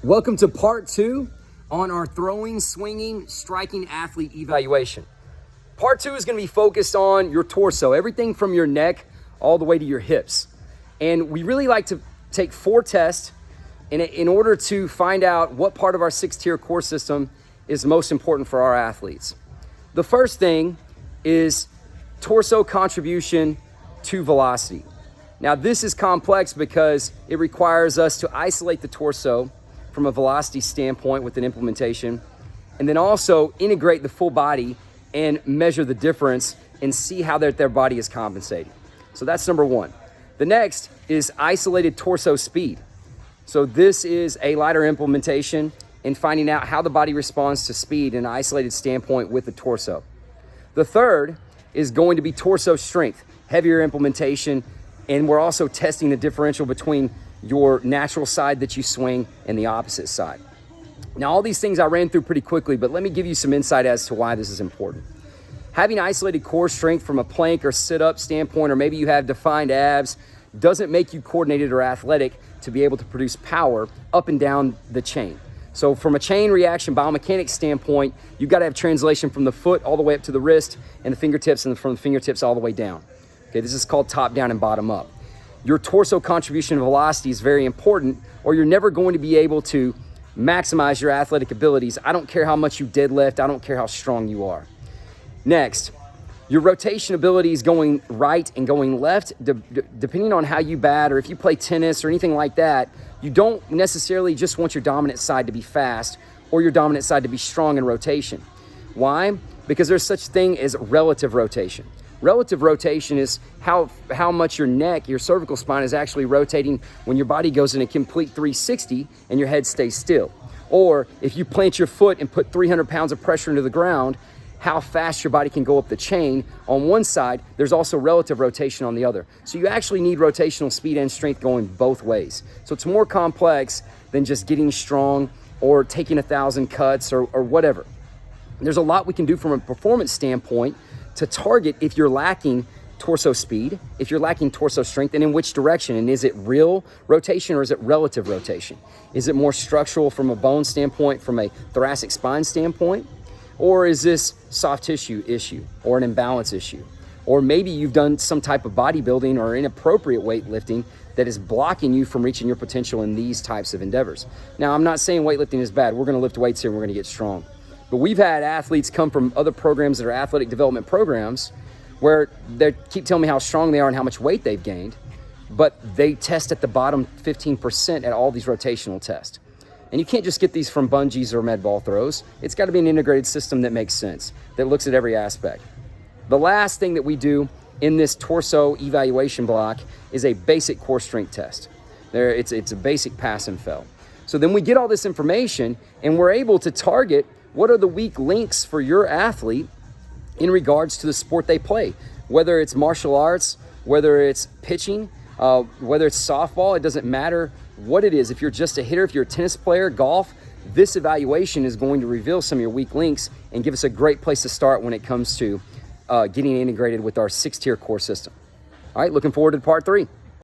Welcome to part 2 on our throwing, swinging, striking athlete evaluation. Part 2 is going to be focused on your torso, everything from your neck all the way to your hips. And we really like to take 4 tests in order to find out what part of our 6-tier core system is most important for our athletes. The first thing is torso contribution to velocity. Now this is complex because it requires us to isolate the torso from a velocity standpoint with an implementation, and then also integrate the full body and measure the difference and see how their body is compensating. So that's number 1. The next is isolated torso speed. So this is a lighter implementation in finding out how the body responds to speed in an isolated standpoint with the torso. The third is going to be torso strength, heavier implementation, and we're also testing the differential between your natural side that you swing and the opposite side. Now, all these things I ran through pretty quickly, but let me give you some insight as to why this is important. Having isolated core strength from a plank or sit-up standpoint, or maybe you have defined abs, doesn't make you coordinated or athletic to be able to produce power up and down the chain. So from a chain reaction biomechanics standpoint, you've got to have translation from the foot all the way up to the wrist and the fingertips, and from the fingertips all the way down. Okay, this is called top down and bottom up. Your torso contribution of velocity is very important, or you're never going to be able to maximize your athletic abilities. I don't care how much you deadlift. I don't care how strong you are. Next, your rotation abilities going right and going left, depending on how you bat, or if you play tennis or anything like that, you don't necessarily just want your dominant side to be fast or your dominant side to be strong in rotation. Why? Because there's such thing as relative rotation. Relative rotation is how much your neck, your cervical spine is actually rotating when your body goes in a complete 360 and your head stays still. Or if you plant your foot and put 300 pounds of pressure into the ground, how fast your body can go up the chain on one side. There's also relative rotation on the other. So you actually need rotational speed and strength going both ways. So it's more complex than just getting strong or taking 1,000 cuts or whatever. There's a lot we can do from a performance standpoint to target if you're lacking torso speed, if you're lacking torso strength, and in which direction. And is it real rotation or is it relative rotation? Is it more structural from a bone standpoint, from a thoracic spine standpoint? Or is this soft tissue issue or an imbalance issue? Or maybe you've done some type of bodybuilding or inappropriate weightlifting that is blocking you from reaching your potential in these types of endeavors. Now, I'm not saying weightlifting is bad. We're going to lift weights here and we're going to get strong. But we've had athletes come from other programs that are athletic development programs where they keep telling me how strong they are and how much weight they've gained, but they test at the bottom 15% at all these rotational tests. And you can't just get these from bungees or med ball throws. It's got to be an integrated system that makes sense, that looks at every aspect. The last thing that we do in this torso evaluation block is a basic core strength test. It's a basic pass and fail. So then we get all this information and we're able to target what are the weak links for your athlete in regards to the sport they play, whether it's martial arts, whether it's pitching, whether it's softball. It doesn't matter what it is. If you're just a hitter, if you're a tennis player, golf, this evaluation is going to reveal some of your weak links and give us a great place to start when it comes to getting integrated with our 6-tier core system. All right, looking forward to part 3.